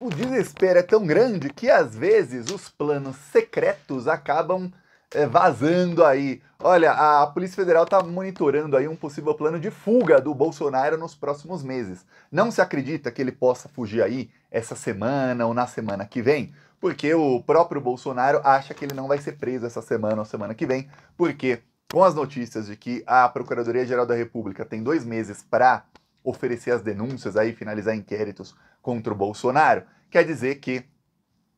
O desespero é tão grande que às vezes os planos secretos acabam vazando aí. Olha, a Polícia Federal está monitorando aí um possível plano de fuga do Bolsonaro nos próximos meses. Não se acredita que ele possa fugir aí essa semana ou na semana que vem, porque o próprio Bolsonaro acha que ele não vai ser preso essa semana ou semana que vem, porque com as notícias de que a Procuradoria-Geral da República tem 2 meses para oferecer as denúncias aí, finalizar inquéritos contra o Bolsonaro, quer dizer que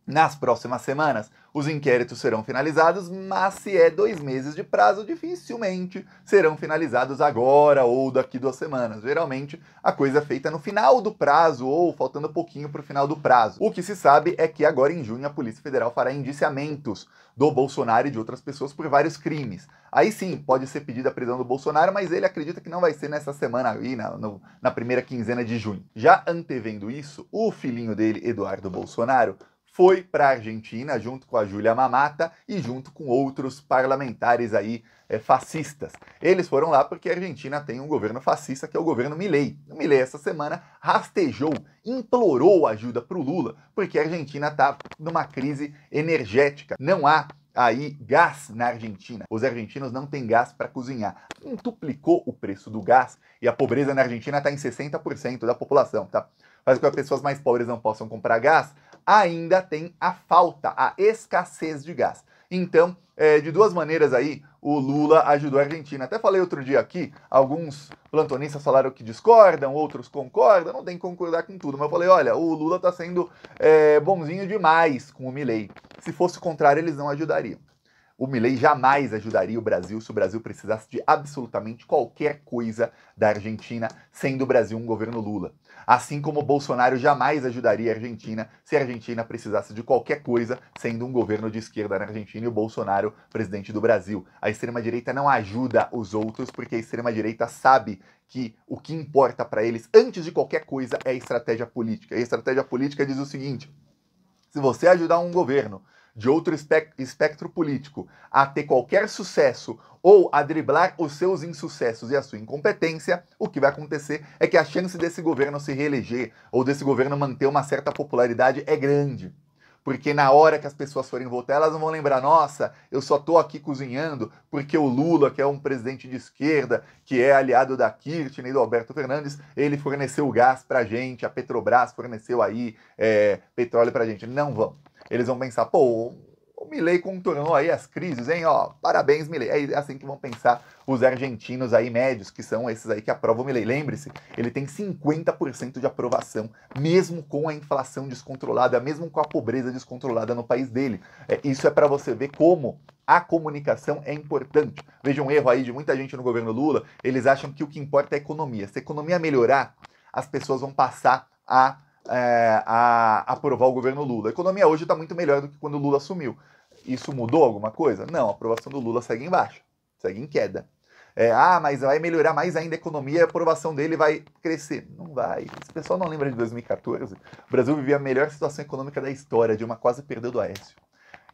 nas próximas semanas os inquéritos serão finalizados, mas se é 2 meses de prazo, dificilmente serão finalizados agora ou daqui 2 semanas. Geralmente a coisa é feita no final do prazo ou faltando pouquinho para o final do prazo. O que se sabe é que agora em junho a Polícia Federal fará indiciamentos do Bolsonaro e de outras pessoas por vários crimes. Aí sim, pode ser pedida a prisão do Bolsonaro, mas ele acredita que não vai ser nessa semana aí, na primeira quinzena de junho. Já antevendo isso, o filhinho dele, Eduardo Bolsonaro, foi para a Argentina junto com a Júlia Mamata e junto com outros parlamentares aí fascistas. Eles foram lá porque a Argentina tem um governo fascista que é o governo Milei. O Milei essa semana rastejou, implorou ajuda para o Lula, porque a Argentina está numa crise energética. Não há aí gás na Argentina. Os argentinos não têm gás para cozinhar. Duplicou o preço do gás e a pobreza na Argentina está em 60% da população, tá? Faz com que as pessoas mais pobres não possam comprar gás, ainda tem a falta, a escassez de gás. Então, de duas maneiras aí, o Lula ajudou a Argentina. Até falei outro dia aqui, alguns plantonistas falaram que discordam, outros concordam, não tem que concordar com tudo, mas eu falei, olha, o Lula está sendo bonzinho demais com o Milei. Se fosse o contrário, eles não ajudariam. O Milei jamais ajudaria o Brasil se o Brasil precisasse de absolutamente qualquer coisa da Argentina, sendo o Brasil um governo Lula. Assim como o Bolsonaro jamais ajudaria a Argentina se a Argentina precisasse de qualquer coisa, sendo um governo de esquerda na Argentina e o Bolsonaro presidente do Brasil. A extrema-direita não ajuda os outros porque a extrema-direita sabe que o que importa para eles, antes de qualquer coisa, é a estratégia política. E a estratégia política diz o seguinte: se você ajudar um governo de outro espectro político a ter qualquer sucesso ou a driblar os seus insucessos e a sua incompetência, o que vai acontecer é que a chance desse governo se reeleger ou desse governo manter uma certa popularidade é grande. Porque na hora que as pessoas forem votar, elas não vão lembrar, nossa, eu só tô aqui cozinhando porque o Lula, que é um presidente de esquerda, que é aliado da Kirchner e do Alberto Fernandes, ele forneceu gás pra gente, a Petrobras forneceu aí petróleo pra gente. Não vão. Eles vão pensar, pô, o Milei contornou aí as crises, hein? Ó, parabéns, Milei. É assim que vão pensar os argentinos aí médios, que são esses aí que aprovam o Milei. Lembre-se, ele tem 50% de aprovação, mesmo com a inflação descontrolada, mesmo com a pobreza descontrolada no país dele. Isso é para você ver como a comunicação é importante. Veja um erro aí de muita gente no governo Lula, eles acham que o que importa é a economia. Se a economia melhorar, as pessoas vão passar a aprovar o governo Lula. A economia hoje está muito melhor do que quando o Lula assumiu. Isso mudou alguma coisa? Não, a aprovação do Lula segue em baixa, segue em queda. Mas vai melhorar mais ainda a economia e a aprovação dele vai crescer. Não vai. Esse pessoal não lembra de 2014? O Brasil vivia a melhor situação econômica da história. A Dilma quase perdeu do Aécio.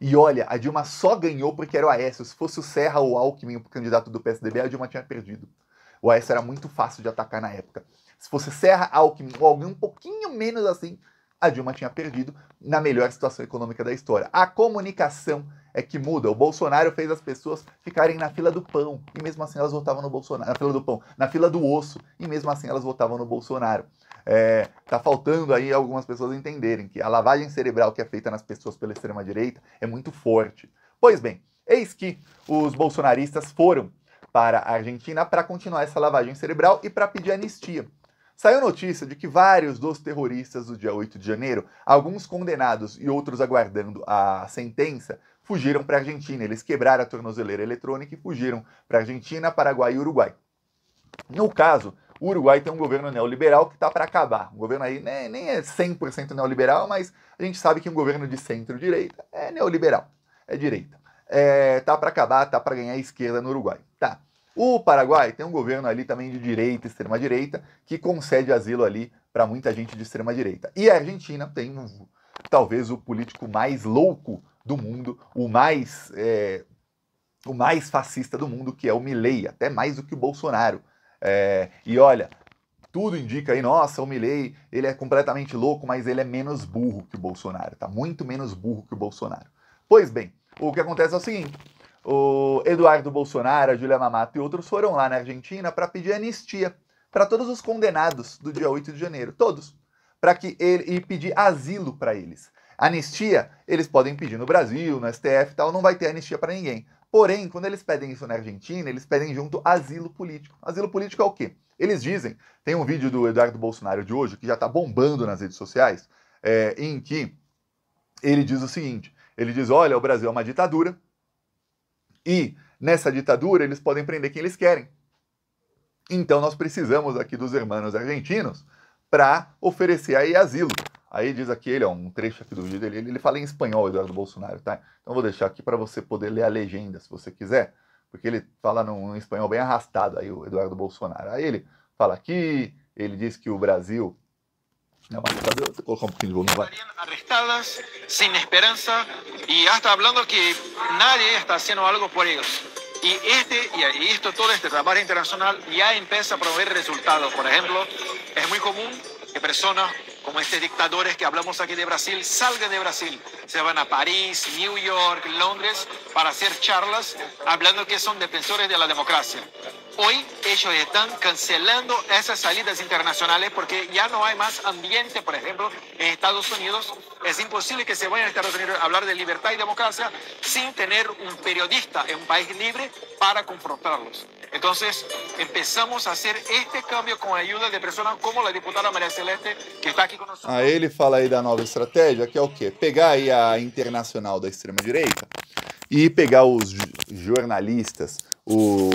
E olha, a Dilma só ganhou porque era o Aécio. Se fosse o Serra ou o Alckmin, o candidato do PSDB, a Dilma tinha perdido. O Aécio era muito fácil de atacar na época. Se fosse Serra, Alckmin ou alguém um pouquinho menos assim, a Dilma tinha perdido na melhor situação econômica da história. A comunicação é que muda. O Bolsonaro fez as pessoas ficarem na fila do pão e mesmo assim elas votavam no Bolsonaro. Na fila do pão, na fila do osso e mesmo assim elas votavam no Bolsonaro. Tá faltando aí algumas pessoas entenderem que a lavagem cerebral que é feita nas pessoas pela extrema-direita é muito forte. Pois bem, eis que os bolsonaristas foram para a Argentina para continuar essa lavagem cerebral e para pedir anistia. Saiu notícia de que vários dos terroristas do dia 8 de janeiro, alguns condenados e outros aguardando a sentença, fugiram para a Argentina. Eles quebraram a tornozeleira eletrônica e fugiram para a Argentina, Paraguai e Uruguai. No caso, o Uruguai tem um governo neoliberal que está para acabar. Um governo aí nem é 100% neoliberal, mas a gente sabe que um governo de centro-direita é neoliberal, é direita. Tá para acabar, tá para ganhar a esquerda no Uruguai. Tá. O Paraguai tem um governo ali também de direita, extrema-direita, que concede asilo ali para muita gente de extrema-direita. E a Argentina tem talvez o político mais louco do mundo, o mais fascista do mundo, que é o Milei, até mais do que o Bolsonaro. E olha, tudo indica aí, nossa, o Milei, ele é completamente louco, mas ele é menos burro que o Bolsonaro, tá? Muito menos burro que o Bolsonaro. Pois bem, o que acontece é o seguinte, o Eduardo Bolsonaro, a Julia Mamato e outros foram lá na Argentina para pedir anistia para todos os condenados do dia 8 de janeiro, todos, e pedir asilo para eles. Anistia, eles podem pedir no Brasil, no STF e tal, não vai ter anistia para ninguém. Porém, quando eles pedem isso na Argentina, eles pedem junto asilo político. Asilo político é o quê? Eles dizem, tem um vídeo do Eduardo Bolsonaro de hoje, que já está bombando nas redes sociais, em que ele diz o seguinte, ele diz, olha, o Brasil é uma ditadura, e nessa ditadura eles podem prender quem eles querem. Então nós precisamos aqui dos hermanos argentinos para oferecer aí asilo. Aí diz aqui, ele é um trecho aqui do vídeo dele, ele fala em espanhol, Eduardo Bolsonaro, tá? Então vou deixar aqui para você poder ler a legenda, se você quiser, porque ele fala num espanhol bem arrastado aí, o Eduardo Bolsonaro. Aí ele fala aqui, ele diz que o Brasil é uma ditadura, vou colocar um pouquinho de volume, vai. Arrestadas, sin esperanza, y hasta hablando que nadie está haciendo algo por ellos. Y esto, todo este trabajo internacional ya empieza a proveer resultados. Por ejemplo, es muy común que personas como estos dictadores que hablamos aquí de Brasil salgan de Brasil, se van a París, New York, Londres para hacer charlas hablando que son defensores de la democracia. Hoy ellos están cancelando esas salidas internacionales porque ya no hay más ambiente, por ejemplo, en Estados Unidos. Es imposible que se vayan a Estados Unidos a hablar de libertad y democracia sin tener un periodista en un país libre para confrontarlos. Entonces, empezamos a hacer este cambio con ayuda de personas como la diputada María Celeste, que está aquí con nosotros. Aí ele fala aí da nova estratégia, que é o quê? Pegar aí a internacional da extrema-direita e pegar os jornalistas, o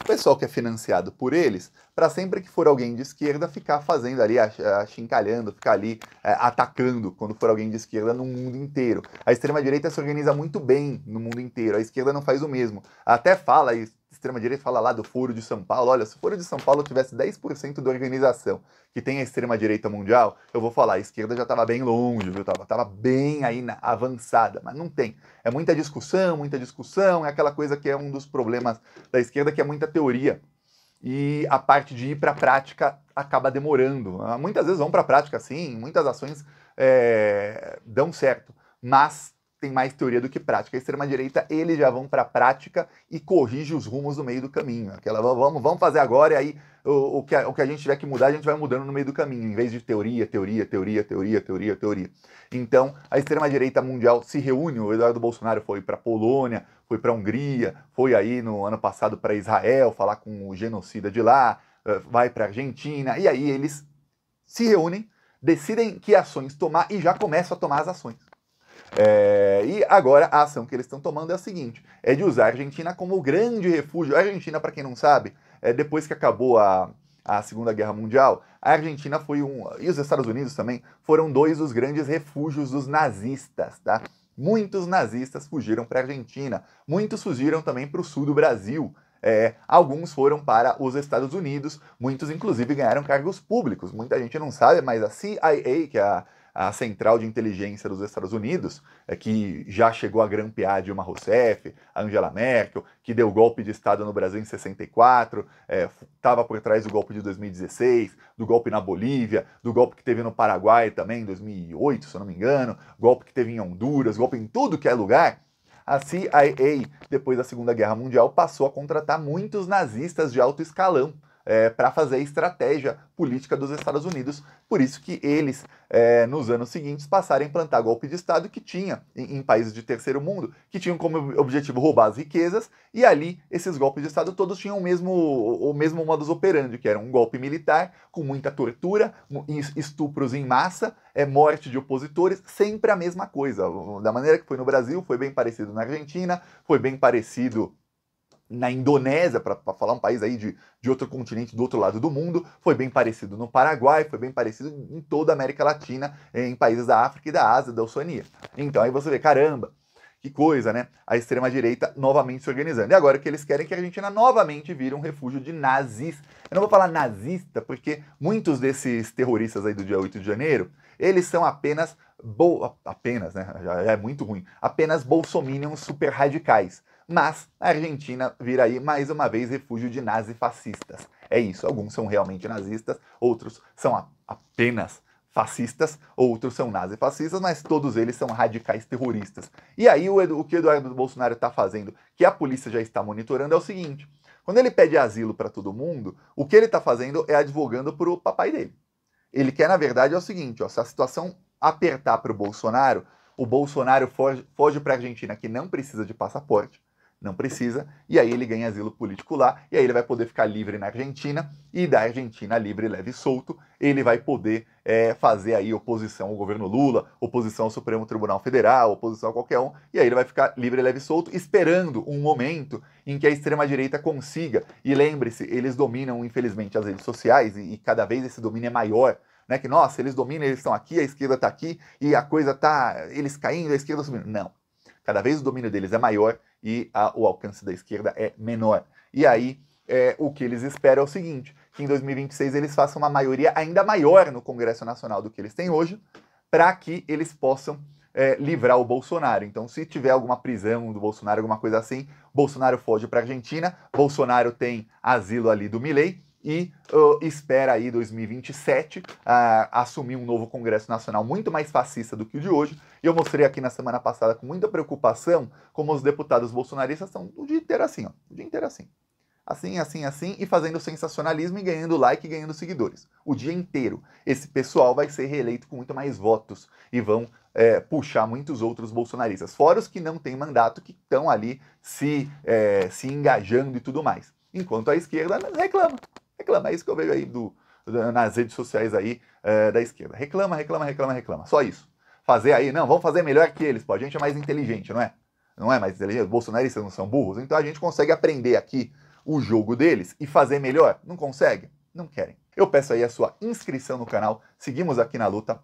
pessoal que é financiado por eles, para sempre que for alguém de esquerda ficar fazendo ali, achincalhando, ficar ali atacando quando for alguém de esquerda no mundo inteiro. A extrema-direita se organiza muito bem no mundo inteiro, a esquerda não faz o mesmo. Até fala, a extrema-direita fala lá do Foro de São Paulo, olha, se o Foro de São Paulo tivesse 10% da organização que tem a extrema-direita mundial, eu vou falar, a esquerda já estava bem longe, viu? Tava bem aí avançada, mas não tem. É muita discussão, é aquela coisa que é um dos problemas da esquerda, que é muita teoria. E a parte de ir para a prática acaba demorando. Muitas vezes vão para a prática, sim, muitas ações dão certo, mas tem mais teoria do que prática. A extrema-direita, eles já vão para a prática e corrige os rumos no meio do caminho. Vamos fazer agora, e aí o que a gente tiver que mudar, a gente vai mudando no meio do caminho, em vez de teoria. Então, a extrema-direita mundial se reúne, o Eduardo Bolsonaro foi para a Polônia, foi para a Hungria, foi aí no ano passado para Israel, falar com o genocida de lá, vai para a Argentina, e aí eles se reúnem, decidem que ações tomar e já começam a tomar as ações. E agora a ação que eles estão tomando é a seguinte, é de usar a Argentina como grande refúgio. A Argentina, para quem não sabe, depois que acabou a Segunda Guerra Mundial, a Argentina foi e os Estados Unidos também, foram dois dos grandes refúgios dos nazistas, tá? Muitos nazistas fugiram para a Argentina, muitos fugiram também para o sul do Brasil, alguns foram para os Estados Unidos, muitos inclusive ganharam cargos públicos. Muita gente não sabe, mas a CIA, que é a Central de Inteligência dos Estados Unidos, que já chegou a grampear Dilma Rousseff, a Angela Merkel, que deu golpe de Estado no Brasil em 64, estava por trás do golpe de 2016, do golpe na Bolívia, do golpe que teve no Paraguai também em 2008, se eu não me engano, golpe que teve em Honduras, golpe em tudo que é lugar. A CIA, depois da Segunda Guerra Mundial, passou a contratar muitos nazistas de alto escalão para fazer a estratégia política dos Estados Unidos. Por isso que eles, nos anos seguintes, passaram a implantar golpe de Estado que tinha, em países de terceiro mundo, que tinham como objetivo roubar as riquezas, e ali, esses golpes de Estado todos tinham o mesmo modus operandi, que era um golpe militar, com muita tortura, estupros em massa, morte de opositores, sempre a mesma coisa. Da maneira que foi no Brasil, foi bem parecido na Argentina, foi bem parecido na Indonésia, para falar um país aí de outro continente, do outro lado do mundo, foi bem parecido no Paraguai, foi bem parecido em toda a América Latina, em países da África e da Ásia, da Oceania. Então aí você vê, caramba, que coisa, né? A extrema-direita novamente se organizando. E agora o que eles querem é que a Argentina novamente vire um refúgio de nazis. Eu não vou falar nazista, porque muitos desses terroristas aí do dia 8 de janeiro, eles são apenas, né? Já é muito ruim, apenas bolsominions super radicais. Mas a Argentina vira aí, mais uma vez, refúgio de nazifascistas. é isso. Alguns são realmente nazistas, outros são apenas fascistas, outros são nazifascistas, mas todos eles são radicais terroristas. E aí o que o Eduardo Bolsonaro está fazendo, que a polícia já está monitorando, é o seguinte: quando ele pede asilo para todo mundo, o que ele está fazendo é advogando para o papai dele. Ele quer, na verdade, é o seguinte, ó, se a situação apertar para o Bolsonaro foge para a Argentina, que não precisa de passaporte, não precisa, e aí ele ganha asilo político lá, e aí ele vai poder ficar livre na Argentina, e da Argentina livre, leve e solto, ele vai poder fazer aí oposição ao governo Lula, oposição ao Supremo Tribunal Federal, oposição a qualquer um, e aí ele vai ficar livre, leve e solto, esperando um momento em que a extrema-direita consiga, e lembre-se, eles dominam, infelizmente, as redes sociais, e cada vez esse domínio é maior, né, que, nossa, eles dominam, eles estão aqui, a esquerda está aqui, e a coisa tá, eles caindo, a esquerda subindo. Não. Cada vez o domínio deles é maior e o alcance da esquerda é menor. E aí, o que eles esperam é o seguinte, que em 2026 eles façam uma maioria ainda maior no Congresso Nacional do que eles têm hoje, para que eles possam livrar o Bolsonaro. Então, se tiver alguma prisão do Bolsonaro, alguma coisa assim, Bolsonaro foge para a Argentina, Bolsonaro tem asilo ali do Milei, e espera aí 2027 assumir um novo Congresso Nacional muito mais fascista do que o de hoje. E eu mostrei aqui na semana passada com muita preocupação como os deputados bolsonaristas estão o dia inteiro assim, ó, o dia inteiro assim. Assim, assim, assim, e fazendo sensacionalismo e ganhando like e ganhando seguidores. O dia inteiro. Esse pessoal vai ser reeleito com muito mais votos e vão puxar muitos outros bolsonaristas. Fora os que não têm mandato, que estão ali se engajando e tudo mais. Enquanto a esquerda reclama. É isso que eu vejo aí nas redes sociais aí da esquerda. Reclama. Só isso. Fazer aí, não, vamos fazer melhor que eles, pô. A gente é mais inteligente, não é? Não é mais inteligente? Os bolsonaristas não são burros? Então a gente consegue aprender aqui o jogo deles e fazer melhor? Não consegue? Não querem. Eu peço aí a sua inscrição no canal. Seguimos aqui na luta.